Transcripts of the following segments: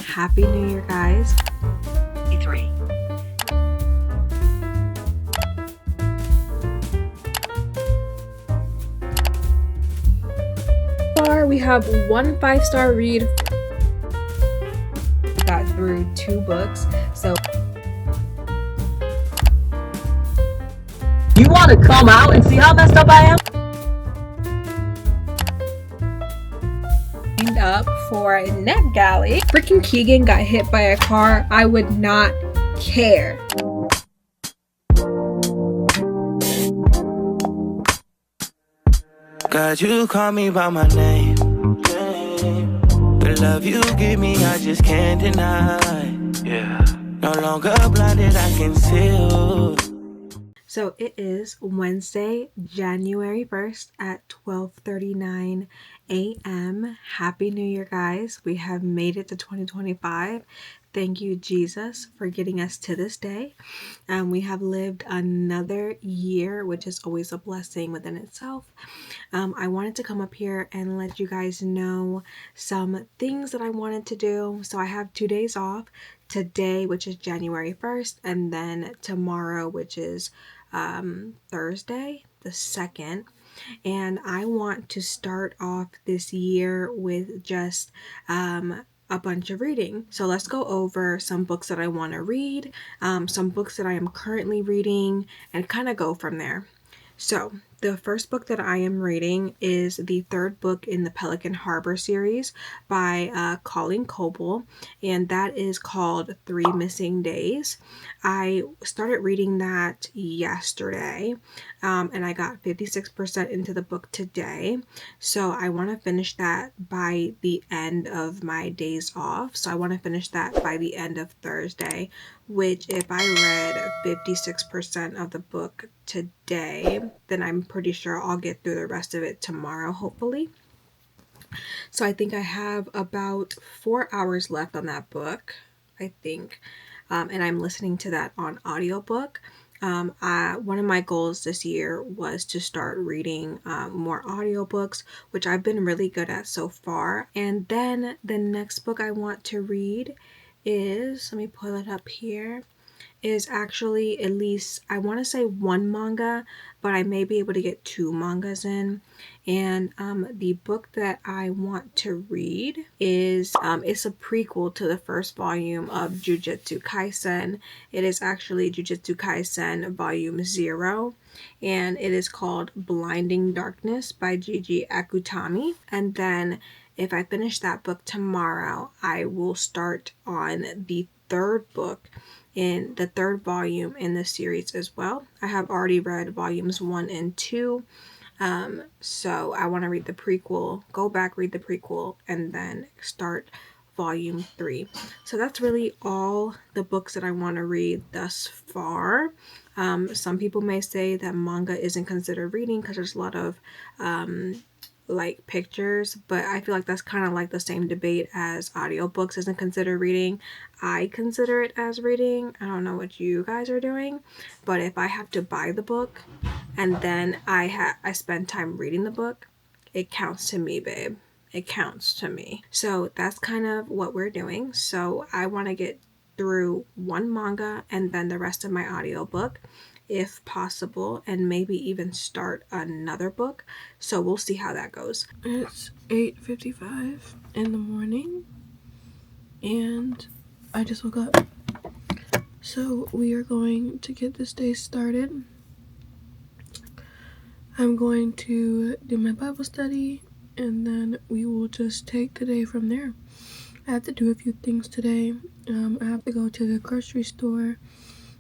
Happy New Year, guys. E3. We have one 5-star read. Got through 2 books, so You want to come out and see how messed up I am? signed up for NetGalley. Freaking Keegan got hit by a car. I would not care. God, you call me by my name. The love you give me, I just can't deny. Yeah. No longer blinded, I can see. So it is Wednesday, January 1st at 12:39 a.m. Happy New Year, guys. We have made it to 2025. Thank you, Jesus, for getting us to this day. We have lived another year, which is always a blessing within itself. I wanted to come up here and let you guys know some things that I wanted to do. So I have 2 days off. Today, which is January 1st, and then tomorrow, which is Thursday, the 2nd. And I want to start off this year with just a bunch of reading. So let's go over some books that I want to read, some books that I am currently reading, and kind of go from there. So the first book that I am reading is the 3rd book in the Pelican Harbor series by Colleen Coble, and that is called 3 Missing Days. I started reading that yesterday, and I got 56% into the book today. So I want to finish that by the end of my days off. So I want to finish that by the end of Thursday, which if I read 56% of the book today, then I'm pretty sure I'll get through the rest of it tomorrow, hopefully. So I think I have about 4 hours left on that book, I think. And I'm listening to that on audiobook. One of my goals this year was to start reading more audiobooks, which I've been really good at so far. And then the next book I want to read is, let me pull it up here, is actually at least, I want to say 1 manga, but I may be able to get 2 mangas in. And the book that I want to read is, it's a prequel to the first volume of Jujutsu Kaisen. It is actually Jujutsu Kaisen Volume 0, and it is called Blinding Darkness by Gigi Akutami. And then if I finish that book tomorrow, I will start on the 3rd book in the 3rd volume in the series as well. I have already read volumes 1 and 2. So I want to read the prequel, go back, read the prequel, and then start volume 3. So that's really all the books that I want to read thus far. Some people may say that manga isn't considered reading because there's a lot of like pictures, but I feel like that's kind of like the same debate as audiobooks isn't considered reading. I consider it as reading. I don't know what you guys are doing, but if I have to buy the book and then I spend time reading the book, it counts to me, babe. It counts to me. So that's kind of what we're doing. So I want to get through 1 manga and then the rest of my audiobook, if possible, and maybe even start another book. So we'll see how that goes. It's 8:55 in the morning and I just woke up. So we are going to get this day started. I'm going to do my Bible study and then we will just take the day from there. I have to do a few things today. I have to go to the grocery store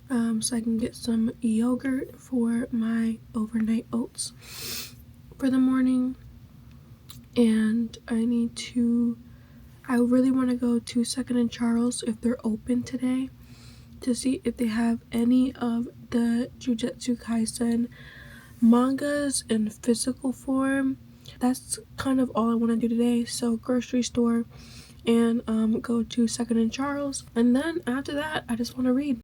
so I can get some yogurt for my overnight oats for the morning. And I really want to go to 2nd and Charles if they're open today to see if they have any of the Jujutsu Kaisen mangas in physical form. That's kind of all I want to do today. So grocery store and go to 2nd and Charles. And then after that, I just want to read.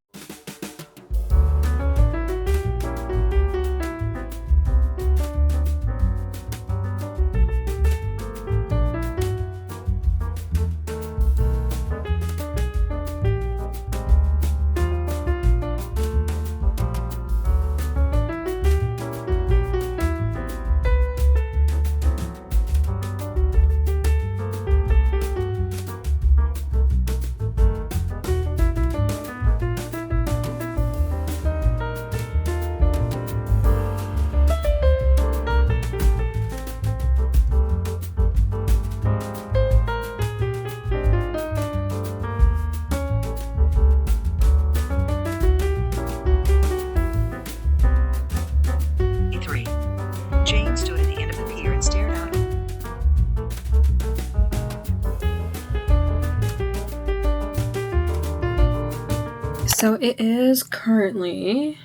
So it is currently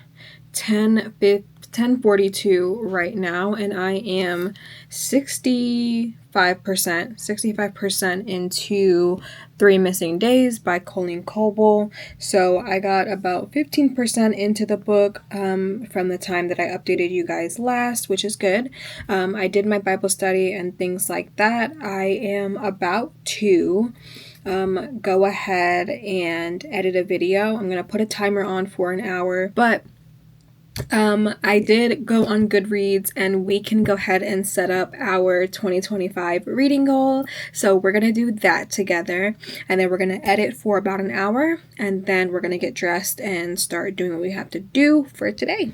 10:42 right now, and I am 65% into Three Missing Days by Colleen Coble. So I got about 15% into the book from the time that I updated you guys last, which is good. I did my Bible study and things like that. I am about to go ahead and edit a video. I'm gonna put a timer on for an hour, but I did go on Goodreads, and we can go ahead and set up our 2025 reading goal. So we're gonna do that together, and then we're gonna edit for about an hour, and then we're gonna get dressed and start doing what we have to do for today.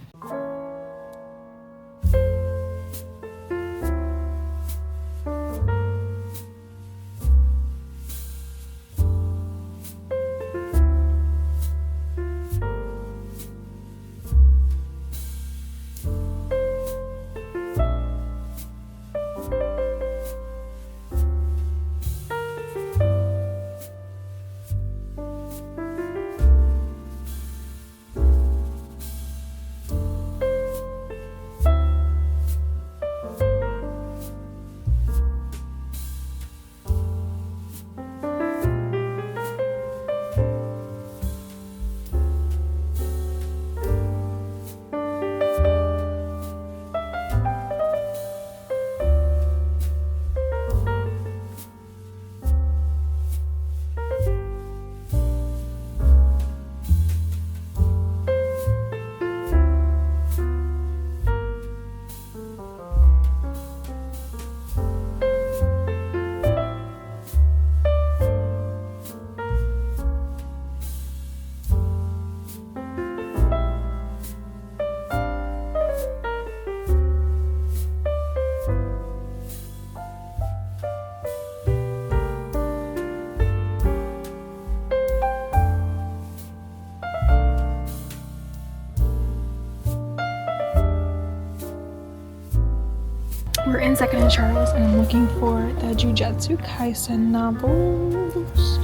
We're in Second and Charles, and I'm looking for the Jujutsu Kaisen novels.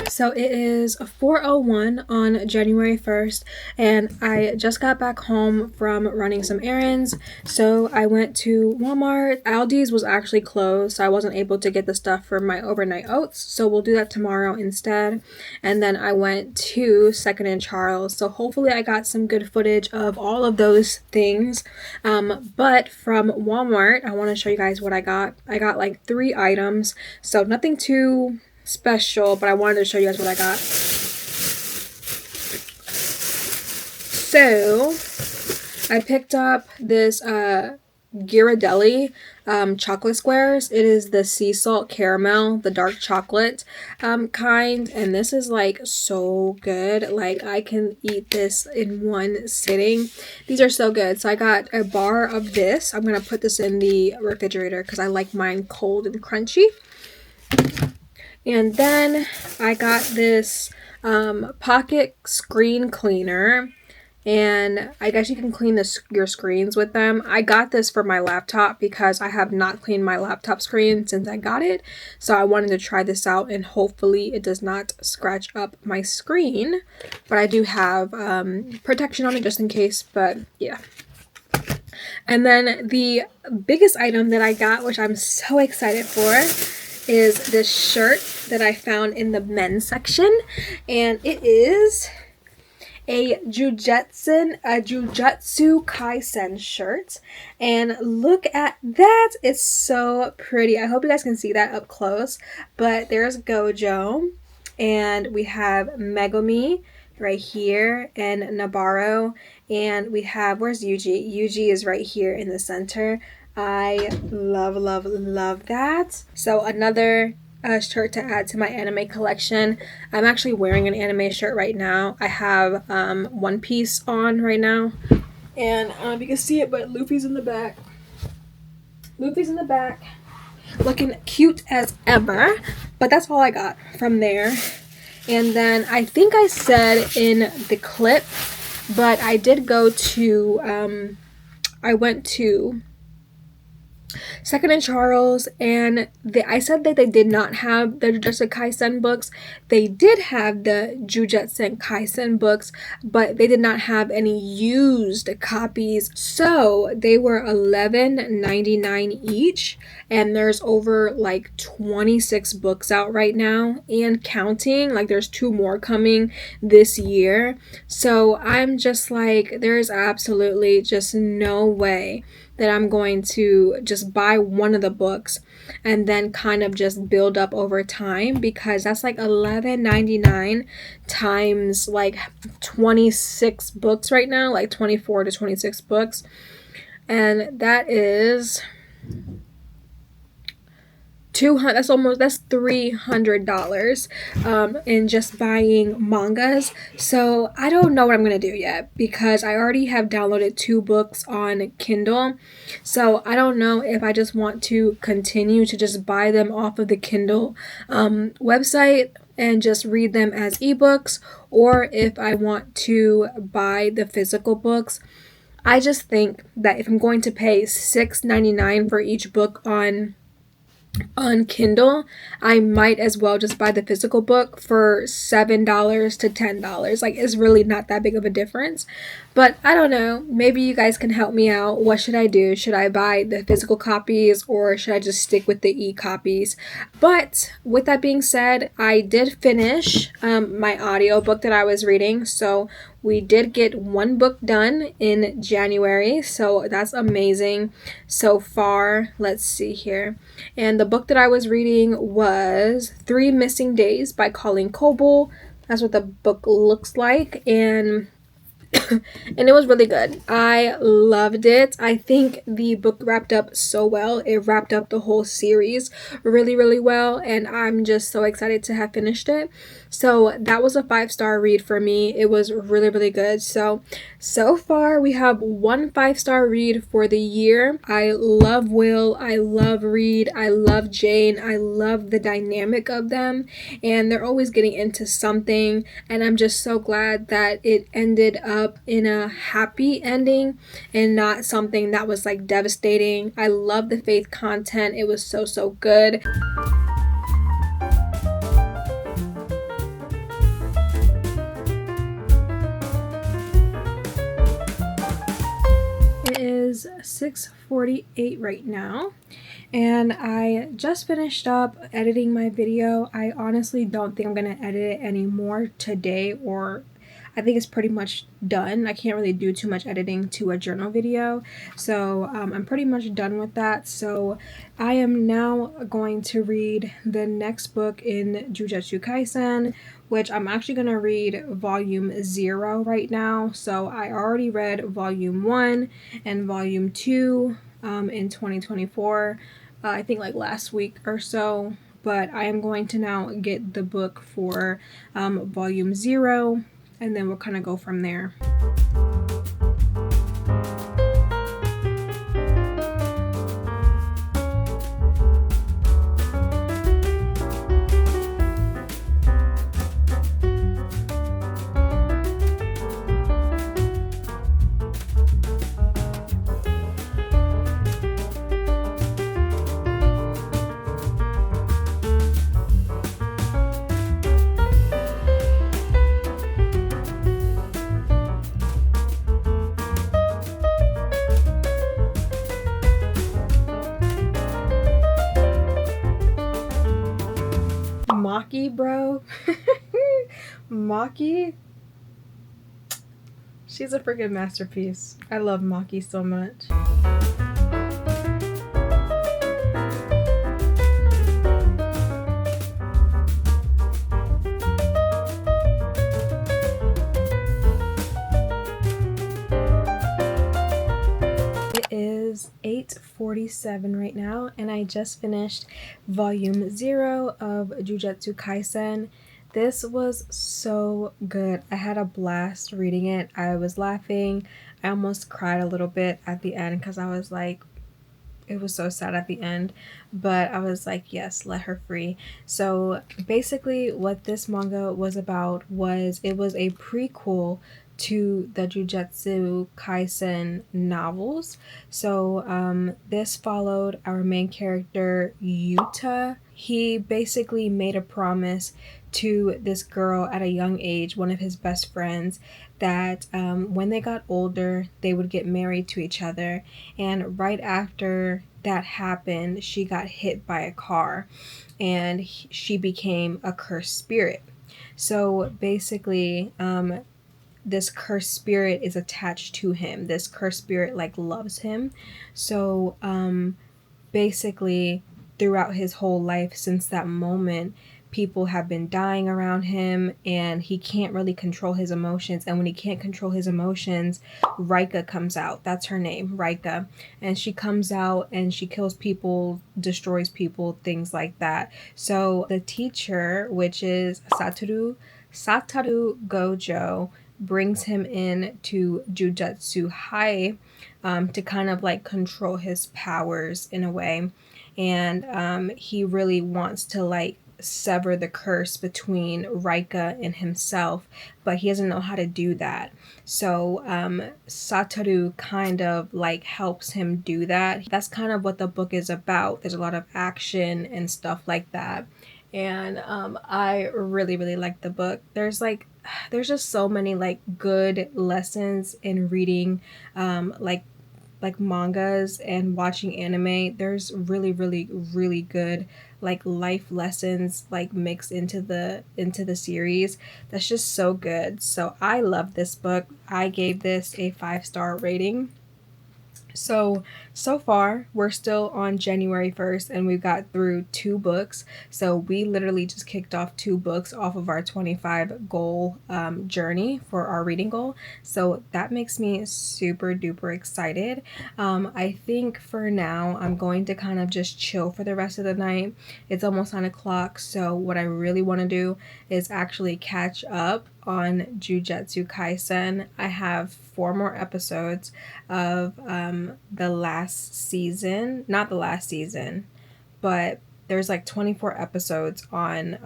So it is 4:01 on January 1st, and I just got back home from running some errands. So I went to Walmart. Aldi's was actually closed, so I wasn't able to get the stuff for my overnight oats. So we'll do that tomorrow instead. And then I went to Second and Charles. So hopefully I got some good footage of all of those things. But from Walmart, I want to show you guys what I got. I got like 3 items, so nothing too special, but I wanted to show you guys what I got. So I picked up this Ghirardelli chocolate squares. It is the sea salt caramel, the dark chocolate kind, and this is like so good. Like I can eat this in one sitting. These are so good. So I got a bar of this. I'm gonna put this in the refrigerator because I like mine cold and crunchy. And then I got this pocket screen cleaner, and I guess you can clean your screens with them. I got this for my laptop because I have not cleaned my laptop screen since I got it. So I wanted to try this out, and hopefully it does not scratch up my screen. But I do have protection on it just in case, but yeah. And then the biggest item that I got, which I'm so excited for, is this shirt that I found in the men's section, and it is a Jujutsu Kaisen shirt, and look at that. It's so pretty. I hope you guys can see that up close, but there's Gojo, and we have Megumi right here, and Nabaro, and we have, where's Yuji? Yuji is right here in the center. I love that. So another shirt to add to my anime collection. I'm actually wearing an anime shirt right now. I have One Piece on right now, and you can see it, but Luffy's in the back. looking cute as ever. But that's all I got from there. And then I think I said in the clip, but I did go to, I went to Second and Charles, and I said that they did not have the Jujutsu Kaisen books. They did have the Jujutsu Kaisen books, but they did not have any used copies. So they were $11.99 each, and there's over like 26 books out right now and counting. Like there's 2 more coming this year. So I'm just like, there's absolutely just no way that I'm going to just buy one of the books and then kind of just build up over time, because that's like $11.99 times like 26 books right now, like 24 to 26 books, and that is that's $300 in just buying mangas. So I don't know what I'm gonna do yet, because I already have downloaded 2 books on Kindle. So I don't know if I just want to continue to just buy them off of the Kindle website and just read them as ebooks, or if I want to buy the physical books. I just think that if I'm going to pay $6.99 for each book on Kindle, I might as well just buy the physical book for $7 to $10. Like, it's really not that big of a difference. But I don't know, maybe you guys can help me out. What should I do? Should I buy the physical copies, or should I just stick with the e-copies? But with that being said, I did finish my audiobook that I was reading. So we did get 1 book done in January, so that's amazing so far. Let's see here. And the book that I was reading was 3 Missing Days by Colleen Coble. That's what the book looks like, and and it was really good. I loved it. I think the book wrapped up so well. It wrapped up the whole series really, really well, and I'm just so excited to have finished it. So that was a 5-star read for me. It was really, really good. So far we have 1 5-star read for the year. I love Will. I love Reed. I love Jane. I love the dynamic of them, and they're always getting into something, and I'm just so glad that it ended up in a happy ending and not something that was like devastating. I love the faith content. It was so good. It is 6:48 right now, and I just finished up editing my video. I honestly don't think I'm gonna edit it anymore today, or I think it's pretty much done. I can't really do too much editing to a journal video, so I'm pretty much done with that. So I am now going to read the next book in Jujutsu Kaisen, which I'm actually going to read volume 0 right now. So I already read volume 1 and volume 2 in 2024, I think like last week or so, but I am going to now get the book for volume 0, and then we'll kind of go from there. Maki, bro. Maki, she's a freaking masterpiece. I love Maki so much. It is 8:47 right now, and I just finished volume 0 of Jujutsu Kaisen. This was so good. I had a blast reading it. I was laughing. I almost cried a little bit at the end because I was like, it was so sad at the end, but I was like, yes, let her free. So basically what this manga was about was it was a prequel to the Jujutsu Kaisen novels. So this followed our main character Yuta. He basically made a promise to this girl at a young age, one of his best friends, that when they got older, they would get married to each other. And right after that happened, she got hit by a car and she became a cursed spirit. So basically, this cursed spirit is attached to him. This cursed spirit like loves him. So basically, throughout his whole life since that moment, people have been dying around him and he can't really control his emotions. And when he can't control his emotions, Rika comes out. That's her name, Rika. And she comes out and she kills people, destroys people, things like that. So the teacher, which is Satoru Gojo, brings him in to Jujutsu High to kind of like control his powers in a way. And he really wants to like sever the curse between Rika and himself, but he doesn't know how to do that. So Satoru kind of like helps him do that. That's kind of what the book is about. There's a lot of action and stuff like that. And I really, really like the book. There's just so many like good lessons in reading like mangas and watching anime. There's really, really, really good like life lessons like mixed into the series. That's just so good. So I love this book. I gave this a 5-star rating. So far, we're still on January 1st and we've got through 2 books. So we literally just kicked off 2 books off of our 25 goal journey for our reading goal. So that makes me super duper excited. I think for now, I'm going to kind of just chill for the rest of the night. It's almost 9 o'clock. So what I really want to do is actually catch up on Jujutsu Kaisen. I have 4 more episodes of the last season. Not the last season, but there's like 24 episodes on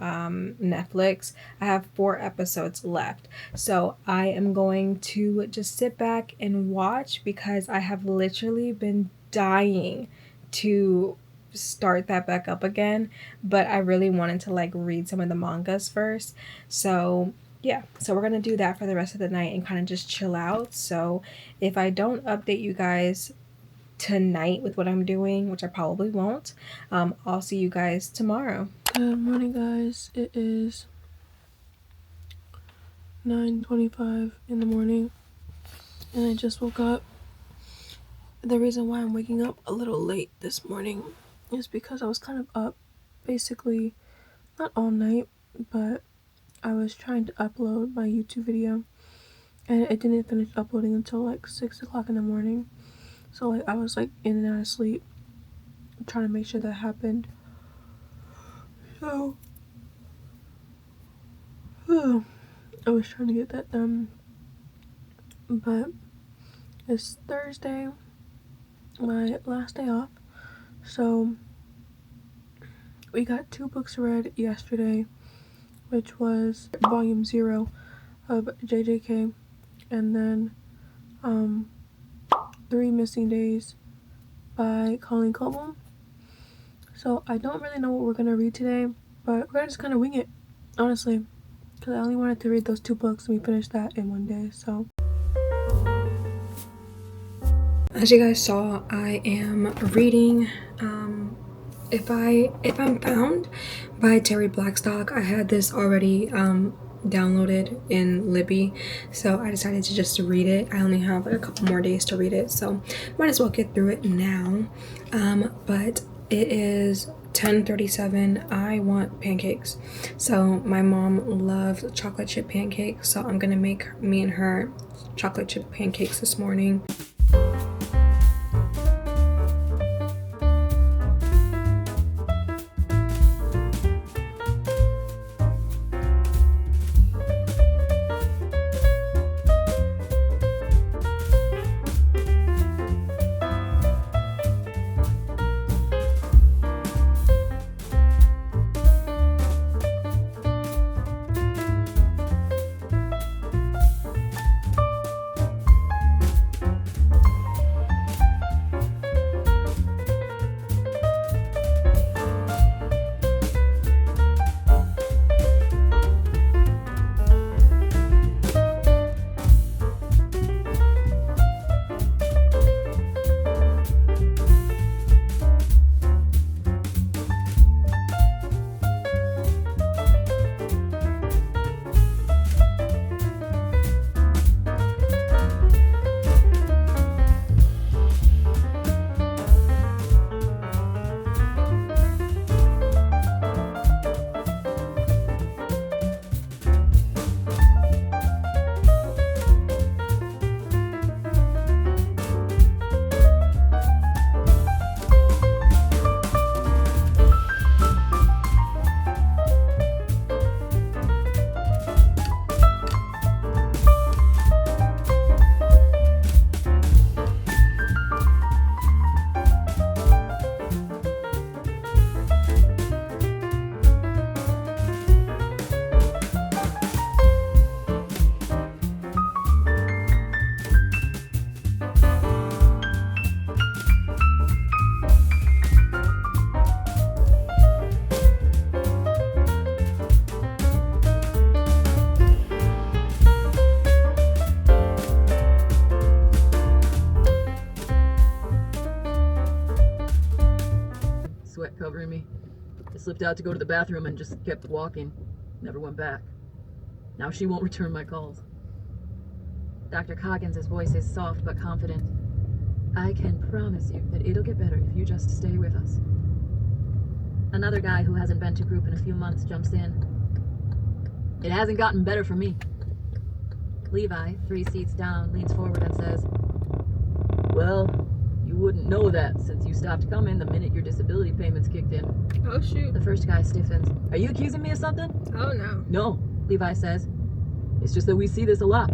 Netflix. I have 4 episodes left. So I am going to just sit back and watch because I have literally been dying to start that back up again, but I really wanted to like read some of the mangas first. So yeah, so we're gonna do that for the rest of the night and kind of just chill out. So if I don't update you guys tonight with what I'm doing, which I probably won't, I'll see you guys tomorrow. Good morning, guys. It is 9:25 in the morning and I just woke up. The reason why I'm waking up a little late this morning is because I was kind of up basically not all night, but I was trying to upload my YouTube video and it didn't finish uploading until like 6 o'clock in the morning. So like I was like in and out of sleep trying to make sure that happened. So I was trying to get that done. But it's Thursday, my last day off. So we got 2 books read yesterday, which was volume 0 of JJK, and then 3 Missing Days by Colleen Coble. So I don't really know what we're gonna read today, but we're gonna just kind of wing it, honestly, because I only wanted to read those 2 books and we finished that in one day. So as you guys saw, I am reading If I'm Found by Terry Blackstock. I had this already downloaded in Libby, so I decided to just read it. I only have a couple more days to read it, so might as well get through it now. But it is 10:37. I want pancakes. So my mom loves chocolate chip pancakes, so I'm gonna make me and her chocolate chip pancakes this morning. sweat covering me. I slipped out to go to the bathroom and just kept walking. Never went back. Now she won't return my calls. Dr. Coggins' voice is soft but confident. I can promise you that it'll get better if you just stay with us. Another guy who hasn't been to group in a few months jumps in. It hasn't gotten better for me. Levi, 3 seats down, leans forward and says, Well, you wouldn't know that since you stopped coming the minute your disability payments kicked in. Oh shoot. The first guy stiffens. Are you accusing me of something? Oh no. No. Levi says, It's just that we see this a lot.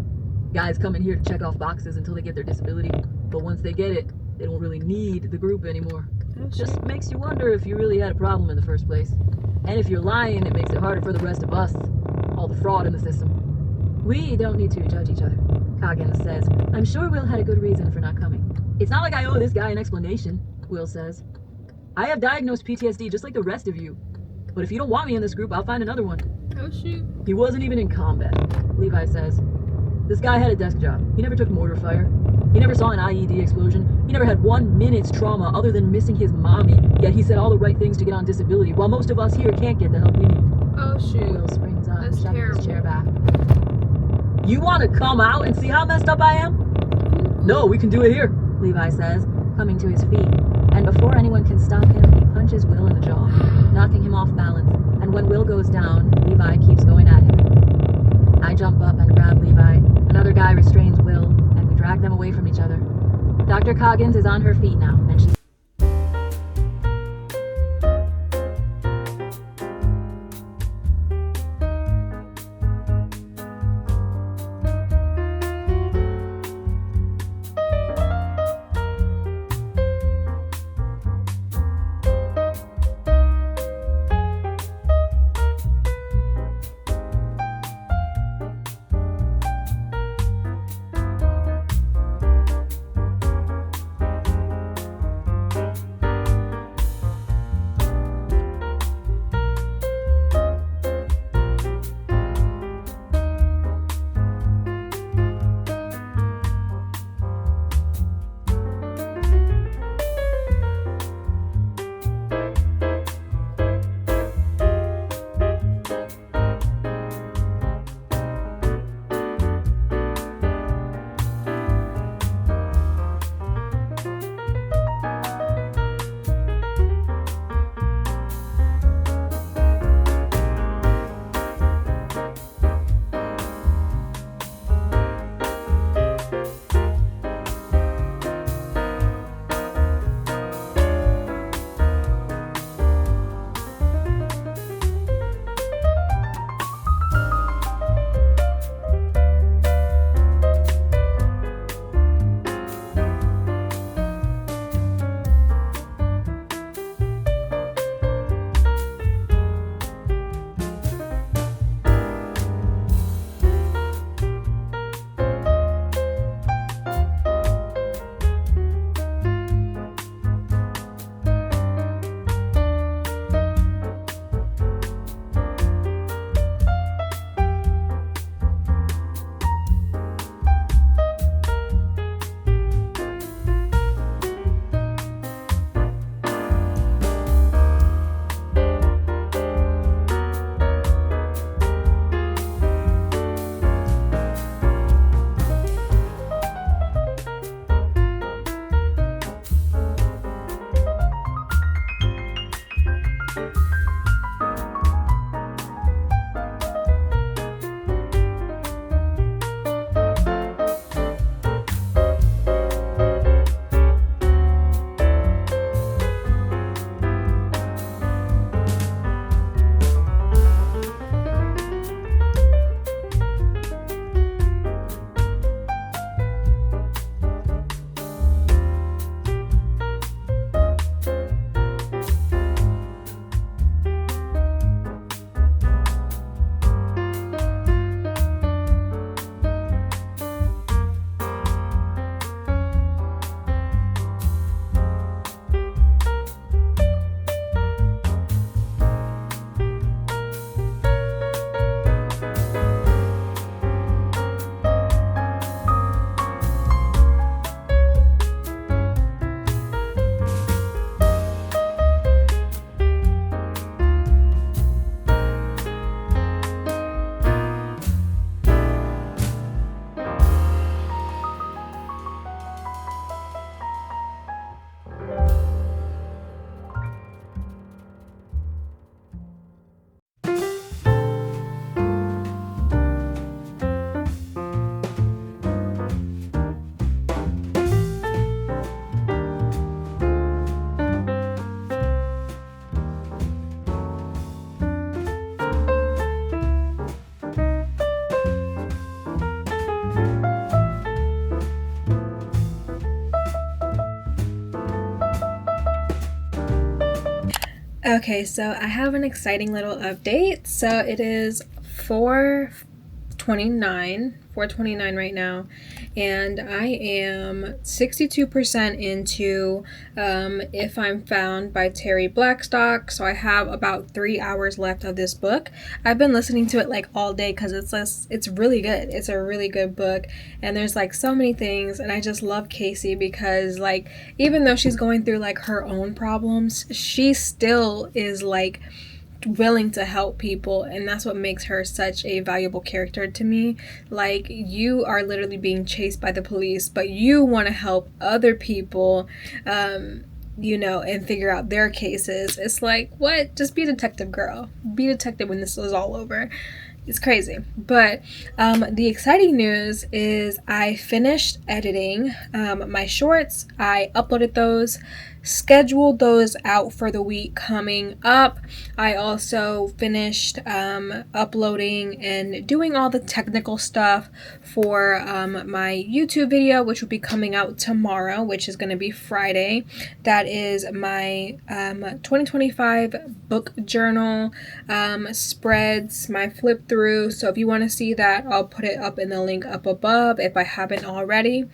Guys come in here to check off boxes until they get their disability, but once they get it, they don't really need the group anymore. Oh, Just makes you wonder if you really had a problem in the first place. And if you're lying, it makes it harder for the rest of us. All the fraud in the system. We don't need to judge each other. Coggins says, I'm sure Will had a good reason for not coming. It's not like I owe this guy an explanation, Will says. I have diagnosed PTSD just like the rest of you. But if you don't want me in this group, I'll find another one. Oh shoot. He wasn't even in combat. Levi says, This guy had a desk job. He never took mortar fire. He never saw an IED explosion. He never had 1 minute's trauma other than missing his mommy. Yet he said all the right things to get on disability, while most of us here can't get the help we need. Oh shoot. Will springs up, That's shoving terrible. his chair back. You want to come out and see how messed up I am? No, we can do it here. Levi says, coming to his feet, and before anyone can stop him, he punches Will in the jaw, knocking him off balance, and when Will goes down, Levi keeps going at him. I jump up and grab Levi. Another guy restrains Will, and we drag them away from each other. Dr. Coggins is on her feet now, and she Okay, so I have an exciting little update. So it is 4:29 right now, and I am 62% into If I'm Found by Terry Blackstock. So I have about 3 hours left of this book. I've been listening to it like all day because it's really good. It's a really good book, and there's like so many things, and I just love Casey because like even though she's going through like her own problems, she still is like willing to help people, and that's what makes her such a valuable character to me. Like, you are literally being chased by the police, but you want to help other people, and figure out their cases. It's like, what? Just be a detective, girl. Be a detective when this is all over. It's crazy. But the exciting news is I finished editing my shorts. I uploaded those, scheduled those out for the week coming up. I also finished uploading and doing all the technical stuff for my YouTube video, which will be coming out tomorrow, which is going to be Friday. That is my 2025 book journal spreads, my flip through. So if you want to see that, I'll put it up in the link up above if I haven't already.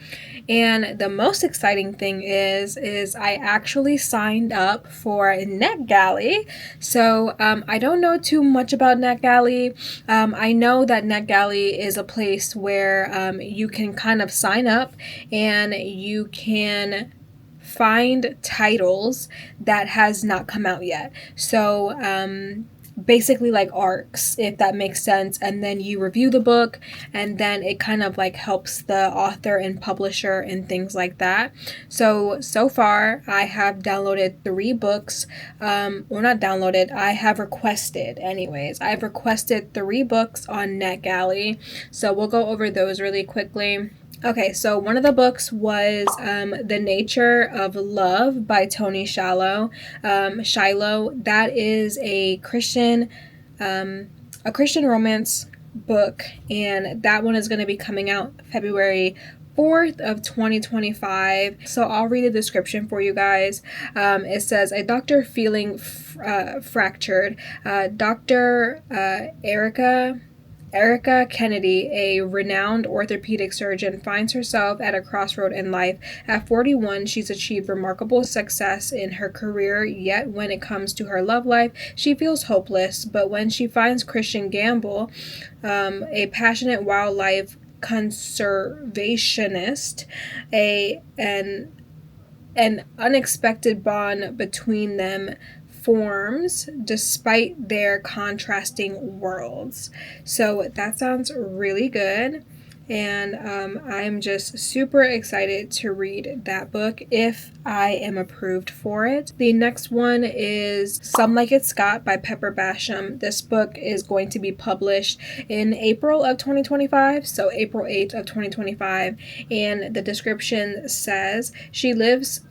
And the most exciting thing is I actually signed up for NetGalley. So I don't know too much about NetGalley. I know that NetGalley is a place where you can kind of sign up and you can find titles that has not come out yet. So basically like arcs, if that makes sense, and then you review the book, and then it kind of like helps the author and publisher and things like that. So far I have downloaded 3 books, or not downloaded, I have requested, anyways, I've requested 3 books on NetGalley. So we'll go over those really quickly. Okay, so one of the books was The Nature of Love by Tony Shiloh. That is a Christian romance book, and that one is going to be coming out February 4th of 2025. So I'll read the description for you guys. It says, a doctor feeling fractured. Dr. Erica Kennedy, a renowned orthopedic surgeon, finds herself at a crossroad in life. At 41, she's achieved remarkable success in her career, yet when it comes to her love life, she feels hopeless. But when she finds Christian Gamble, a passionate wildlife conservationist, an unexpected bond between them forms despite their contrasting worlds. So that sounds really good, and I'm just super excited to read that book if I am approved for it. The next one is Some Like It Scott by Pepper Basham. This book is going to be published in April of 2025, so April 8th of 2025, and the description says, she lives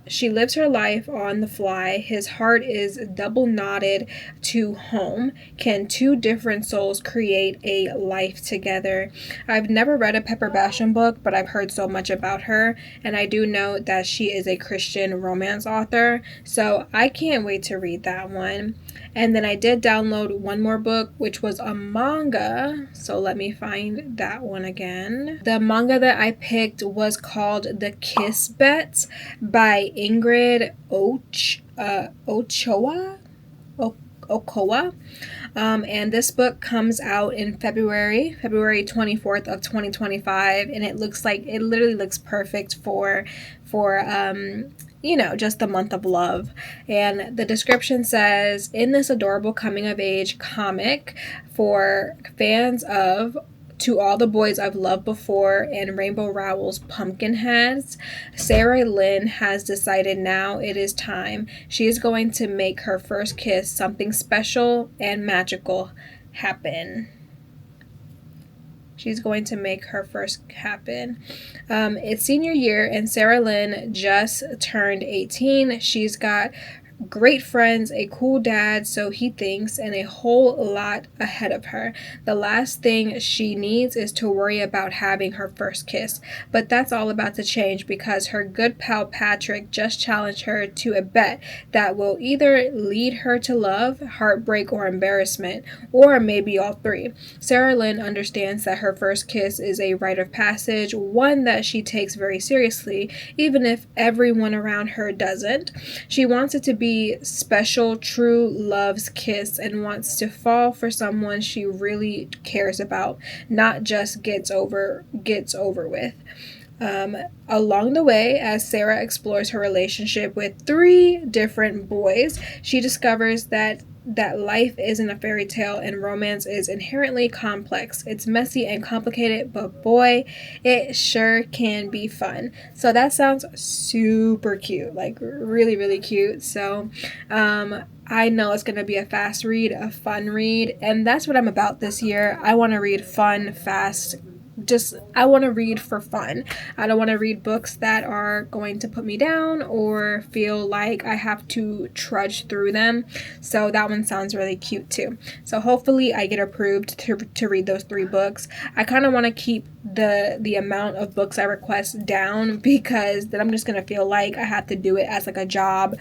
her life on the fly. His heart is double knotted to home. Can 2 different souls create a life together? I've never read a Pepper Basham book, but I've heard so much about her, and I do know that she is a Christian romance author, so I can't wait to read that one. And then I did download one more book, which was a manga, so let me find that one again. The manga that I picked was called The Kiss Bet by Ingrid Ochoa. And this book comes out in February 24th of 2025, and it literally looks perfect for just the month of love. And the description says, in this adorable coming of age comic for fans of To All the Boys I've Loved Before and Rainbow Rowell's Pumpkinheads, Sarah Lynn has decided now it is time. She is going to make her first kiss something special and magical happen. She's going to make her first happen. It's senior year, and Sarah Lynn just turned 18. She's got great friends, a cool dad, so he thinks, and a whole lot ahead of her. The last thing she needs is to worry about having her first kiss, but that's all about to change because her good pal Patrick just challenged her to a bet that will either lead her to love, heartbreak, or embarrassment, or maybe all three. Sarah Lynn understands that her first kiss is a rite of passage, one that she takes very seriously, even if everyone around her doesn't. She wants it to be special, true love's kiss, and wants to fall for someone she really cares about, not just gets over with. Along the way, as Sarah explores her relationship with 3 different boys, she discovers that life isn't a fairy tale and romance is inherently complex. It's messy and complicated, but boy, it sure can be fun. So that sounds super cute, like really, really cute. So I know it's going to be a fast read, a fun read, and that's what I'm about this year. I want to read fun, fast, I want to read for fun. I don't want to read books that are going to put me down or feel like I have to trudge through them. So that one sounds really cute too. So hopefully I get approved to read those 3 books. I kind of want to keep the amount of books I request down because then I'm just going to feel like I have to do it as like a job.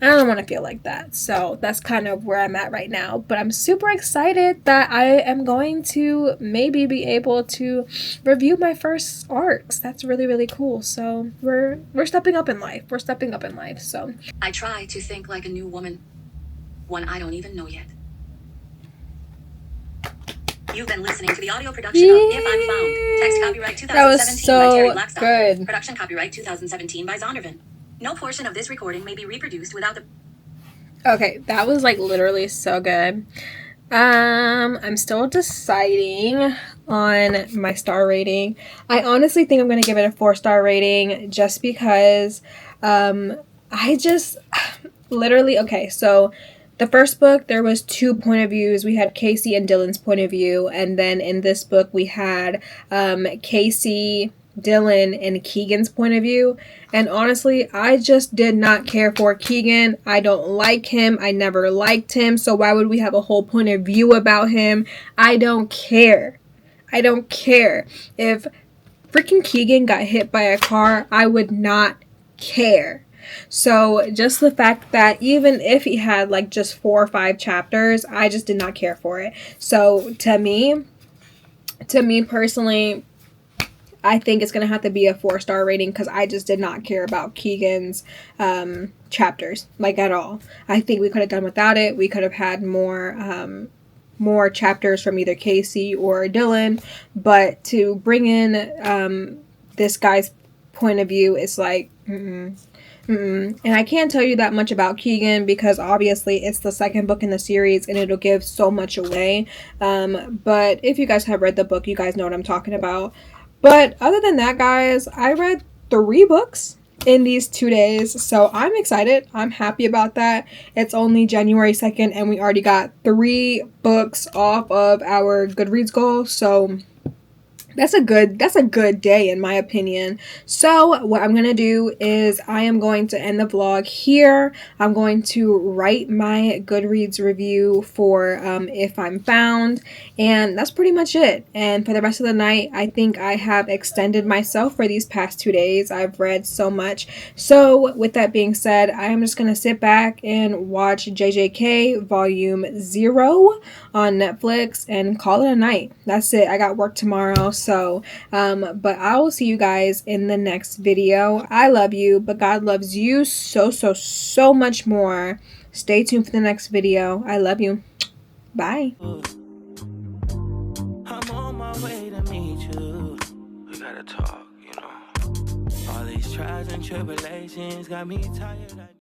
I don't want to feel like that. So that's kind of where I'm at right now. But I'm super excited that I am going to maybe be able to review my first arcs. That's really, really cool. So we're stepping up in life. So I try to think like a new woman, one I don't even know yet. You've been listening to the audio production of If I'm Found. Text copyright 2017 that was by Terry so Blackstock. good. Production copyright 2017 by Zondervan. No portion of this recording may be reproduced without the... Okay, that was like literally so good. I'm still deciding on my star rating. I honestly think I'm going to give it a 4-star rating just because I just literally, okay, so the first book, there was 2 point of views. We had Casey and Dylan's point of view, and then in this book we had Casey, Dylan, and Keegan's point of view. And honestly, I just did not care for Keegan. I don't like him. I never liked him. So why would we have a whole point of view about him? I don't care. If freaking Keegan got hit by a car, I would not care. So just the fact that even if he had like just 4 or 5 chapters, I just did not care for it. So to me personally, I think it's going to have to be a 4-star rating because I just did not care about Keegan's chapters, like at all. I think we could have done without it. We could have had more chapters from either Casey or Dylan, but to bring in this guy's point of view is like, And I can't tell you that much about Keegan because obviously it's the 2nd book in the series and it'll give so much away. But if you guys have read the book, you guys know what I'm talking about. But other than that, guys, I read 3 books in these 2 days, so I'm excited. I'm happy about that. It's only January 2nd, and we already got 3 books off of our Goodreads goal, so that's a good day in my opinion. So what I'm going to do is I am going to end the vlog here. I'm going to write my Goodreads review for If I'm Found, and that's pretty much it. And for the rest of the night, I think I have extended myself for these past 2 days. I've read so much. So with that being said, I am just going to sit back and watch JJK Volume 0 on Netflix and call it a night. That's it. I got work tomorrow. So, but I will see you guys in the next video. I love you, but God loves you so much more. Stay tuned for the next video. I love you. Bye. I'm on my way to meet you. We gotta talk, you know. All these trials and tribulations got me tired.